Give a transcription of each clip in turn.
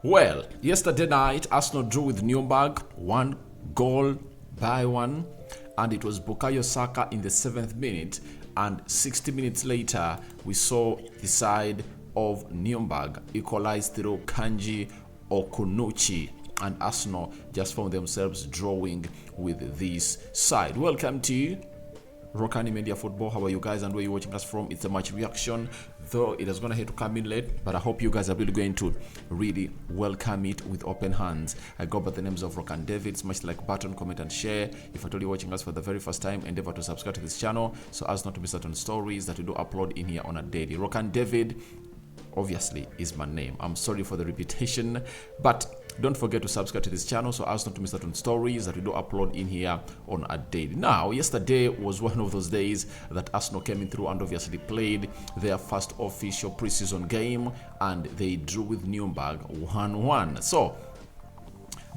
Well, yesterday night, Arsenal drew with Nurnberg, 1-1, and it was Bukayo Saka in the 7th minute, and 60 minutes later, we saw the side of Nurnberg equalized through Kanji Okunuchi, and Arsenal just found themselves drawing with this side. Welcome to Rokani Media Football. How are you guys and where you're watching us from? It's a match reaction, though it is going to have to come in late, but I hope you guys are really going to really welcome it with open hands. I go by the names of Rokani David. Smash the like button, comment and share. If at all you're watching us for the very first time, endeavor to subscribe to this channel so as not to miss out on stories that we do upload in here on a daily. Rokani David obviously is my name. I'm sorry for the repetition, but don't forget to subscribe to this channel so as not to miss out on stories that we do upload in here on a daily. Now, yesterday was one of those days that Arsenal came in through and obviously played their first official preseason game, and they drew with Nurnberg 1-1. So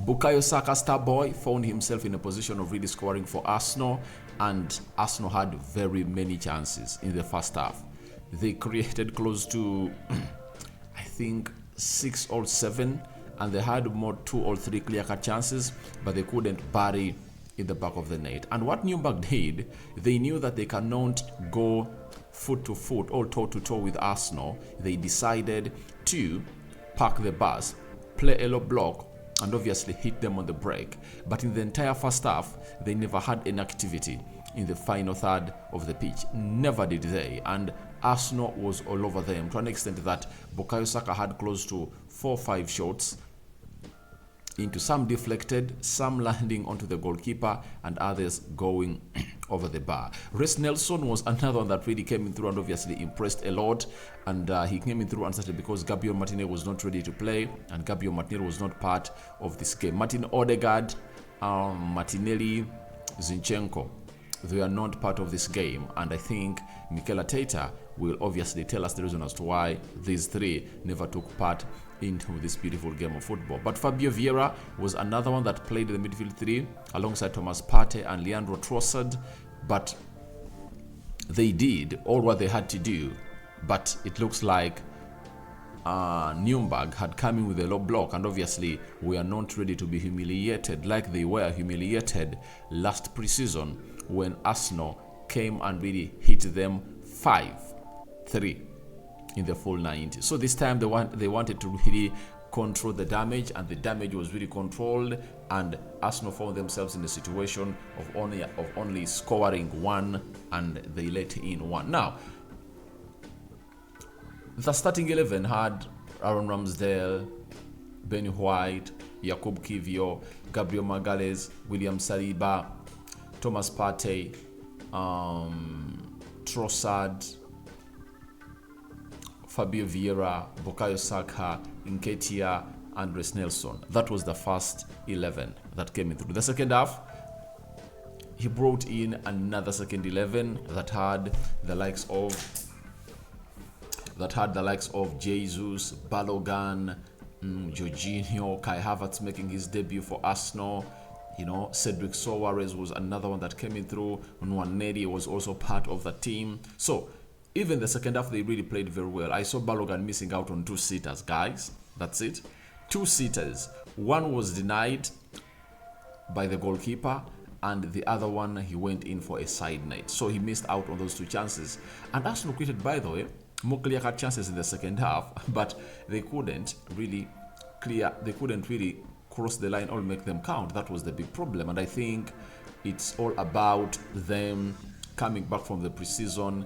Bukayo Saka, star boy, found himself in a position of really scoring for Arsenal, and Arsenal had very many chances in the first half. They created close to I think 6 or 7, and they had more 2 or 3 clear-cut chances, but they couldn't bury in the back of the net. And what Nurnberg did, they knew that they cannot go foot to foot or toe to toe with Arsenal. They decided to park the bus, play a low block, and obviously hit them on the break. But in the entire first half, they never had any activity in the final third of the pitch. Never did they. And Arsenal was all over them to an extent that Bukayo Saka had close to 4 or 5 shots, into some deflected, some landing onto the goalkeeper, and others going over the bar. Reiss Nelson was another one that really came in through and obviously impressed a lot, and he came in through uncertain because Gabriel Martinelli was not ready to play, and Gabriel Martinelli was not part of this game. Martin Odegaard, Martinelli, Zinchenko, they are not part of this game, and I think Mikel Arteta will obviously tell us the reason as to why these 3 never took part into this beautiful game of football. But Fabio Vieira was another one that played the midfield 3 alongside Thomas Partey and Leandro Trossard, but they did all what they had to do. But it looks like Nurnberg had come in with a low block, and obviously we are not ready to be humiliated like they were humiliated last preseason when Arsenal came and really hit them 5-3 in the full 90. So this time they wanted to really control the damage, and the damage was really controlled, and Arsenal found themselves in a situation of only scoring 1, and they let in 1. Now, the starting 11 had Aaron Ramsdale, Ben White, Jakub Kiwior, Gabriel Magalhaes, William Saliba, Thomas Partey, Trossard, Fabio Vieira, Bukayo Saka, Nketiah, and Reiss Nelson. That was the first 11 that came in through. The second half, he brought in another second 11 that had the likes of Jesus, Balogun, Jorginho, Kai Havertz making his debut for Arsenal. You know, Cedric Soares was another one that came in through. Nwaneri was also part of the team. So even the second half, they really played very well. I saw Balogun missing out on 2 sitters, guys. That's it. 2 sitters. One was denied by the goalkeeper, and the other one, he went in for a side net. So he missed out on those 2 chances. And Arsenal created, by the way, more clear-cut chances in the second half, but they couldn't really cross the line or make them count. That was the big problem, and I think it's all about them coming back from the preseason,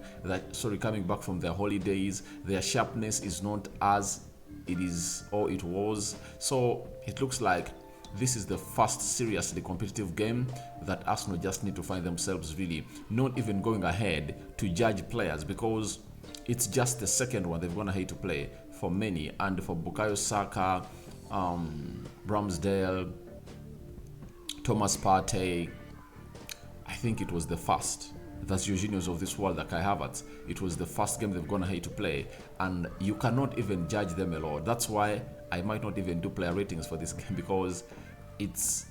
coming back from their holidays. Their sharpness is not as it is or it was. So it looks like this is the first seriously competitive game that Arsenal just need to find themselves really not even going ahead to judge players, because it's just the second one they've gone ahead to play for many. And for Bukayo Saka, Ramsdale, Thomas Partey, I think it was the first. That's Jorginho's of this world, like Kai Havertz. It was the first game they've gone ahead to play, and you cannot even judge them a lot. That's why I might not even do player ratings for this game, because it's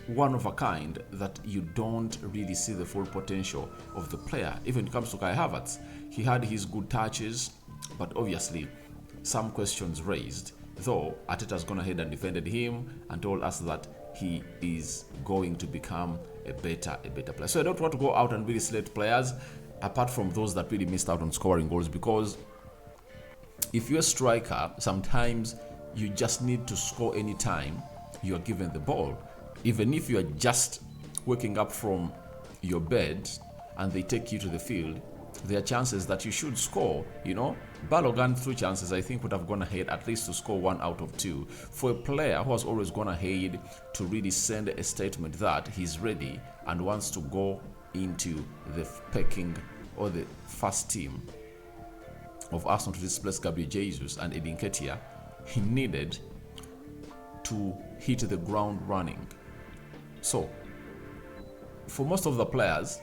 one of a kind that you don't really see the full potential of the player. Even when it comes to Kai Havertz, he had his good touches, but obviously some questions raised though Arteta's gone ahead and defended him and told us that he is going to become a better player. So I don't want to go out and really select players apart from those that really missed out on scoring goals, because if you're a striker, sometimes you just need to score anytime you are given the ball. Even if you are just waking up from your bed and they take you to the field, there are chances that you should score. Balogun, through chances, I think would have gone ahead at least to score 1 out of 2. For a player who has always gone ahead to really send a statement that he's ready and wants to go into the pecking or the first team of Arsenal to displace Gabriel Jesus and Edin Nketiah, he needed to hit the ground running. So, for most of the players,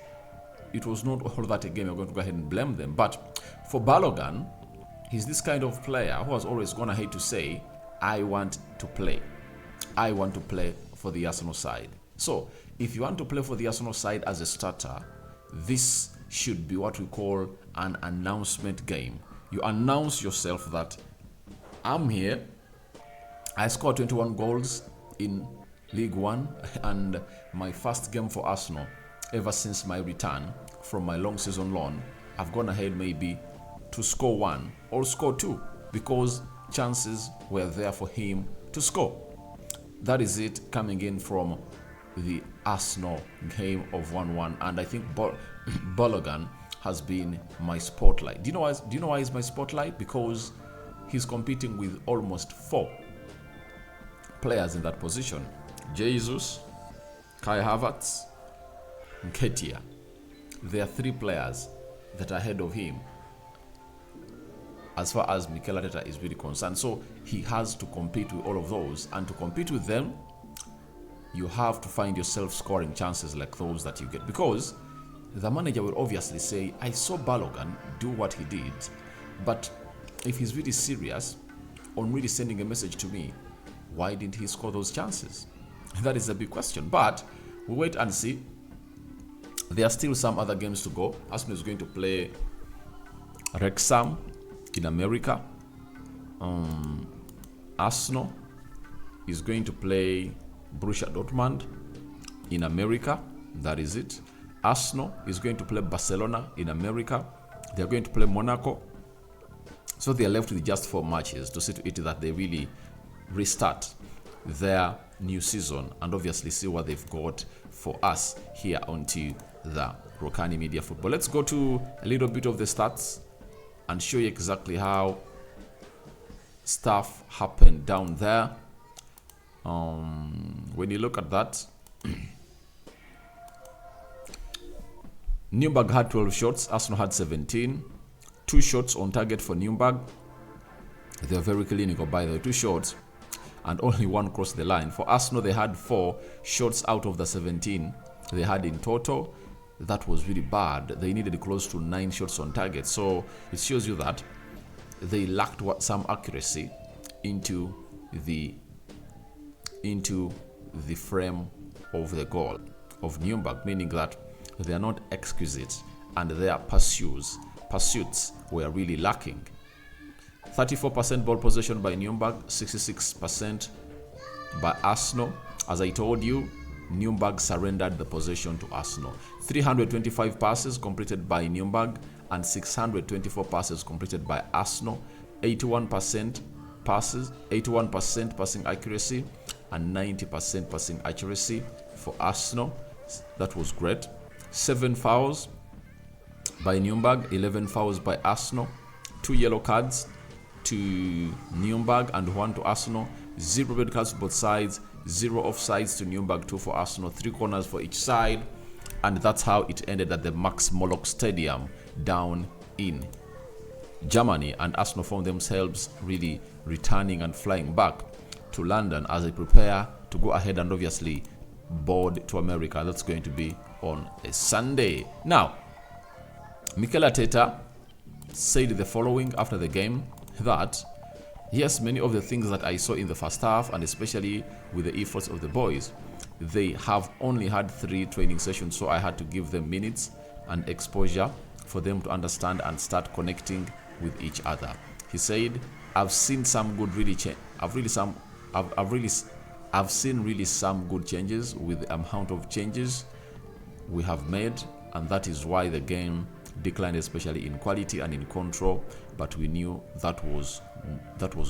it was not all that a game. I'm going to go ahead and blame them. But for Balogun, he's this kind of player who has always gone ahead to say, I want to play. I want to play for the Arsenal side. So, if you want to play for the Arsenal side as a starter, this should be what we call an announcement game. You announce yourself that I'm here. I scored 21 goals in League One, and my first game for Arsenal ever since my return from my long season loan, I've gone ahead maybe to score 1 or score 2 because chances were there for him to score. That is it coming in from the Arsenal game of 1-1, and I think Balogun has been my spotlight. Do you know why he's my spotlight? Because he's competing with almost 4 players in that position. Jesus, Kai Havertz, Nketiah. There are 3 players that are ahead of him as far as Mikel Arteta is really concerned. So he has to compete with all of those, and to compete with them, you have to find yourself scoring chances like those that you get, because the manager will obviously say, I saw Balogun do what he did, but if he's really serious on really sending a message to me, why didn't he score those chances? That is a big question, but we'll wait and see. There are still some other games to go. Arsenal is going to play Wrexham in America. Arsenal is going to play Borussia Dortmund in America. That is it. Arsenal is going to play Barcelona in America. They are going to play Monaco. So they are left with just 4 matches to see to it that they really restart their new season and obviously see what they've got for us here onto the Rokani Media Football. Let's go to a little bit of the stats and show you exactly how stuff happened down there. When you look at that, Nurnberg had 12 shots, Arsenal had 17. 2 shots on target for Nurnberg. They're very clinical, by the way. 2 shots and only 1 crossed the line. For Arsenal, they had 4 shots out of the 17 they had in total. That was really bad. They needed close to 9 shots on target. So it shows you that they lacked some accuracy into the frame of the goal of Nurnberg, meaning that they are not exquisite and their pursuits were really lacking. 34% ball possession by Nurnberg, 66% by Arsenal. As I told you, Nurnberg surrendered the possession to Arsenal. 325 passes completed by Nurnberg and 624 passes completed by Arsenal. 81% passing accuracy and 90% passing accuracy for Arsenal. That was great. 7 fouls by Nurnberg, 11 fouls by Arsenal. 2 yellow cards to Nurnberg and 1 to Arsenal. 0 red cards for both sides. 0 offsides to Nurnberg, 2 for Arsenal. 3 corners for each side. And that's how it ended at the Max Morlock Stadium down in Germany. And Arsenal found themselves really returning and flying back to London as they prepare to go ahead and obviously board to America. That's going to be on a Sunday. Now, Mikel Arteta said the following after the game, that yes, many of the things that I saw in the first half, and especially with the efforts of the boys, they have only had 3 training sessions, so I had to give them minutes and exposure for them to understand and start connecting with each other. He said, I've seen some good I've seen really some good changes with the amount of changes we have made, and that is why the game declined, especially in quality and in control. But we knew that was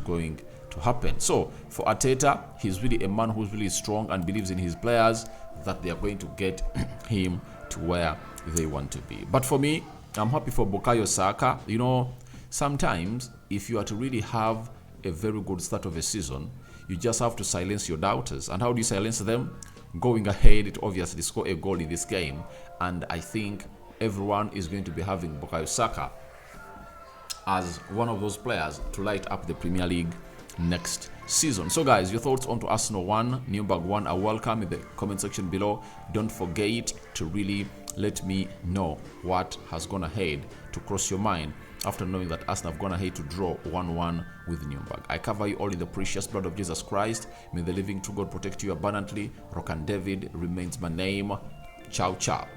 going to happen. So for Arteta, he's really a man who's really strong and believes in his players that they are going to get him to where they want to be. But for me, I'm happy for Bukayo Saka. You know, sometimes if you are to really have a very good start of a season, you just have to silence your doubters. And how do you silence them? Going ahead to obviously score a goal in this game. And I think everyone is going to be having Bukayo Saka as one of those players to light up the Premier League next season. So guys, your thoughts on to Arsenal 1, Nurnberg 1 are welcome in the comment section below. Don't forget to really let me know what has gone ahead to cross your mind after knowing that Arsenal have gone ahead to draw 1-1 with Nurnberg. I cover you all in the precious blood of Jesus Christ. May the living true God protect you abundantly. Rokani David remains my name. Ciao, ciao.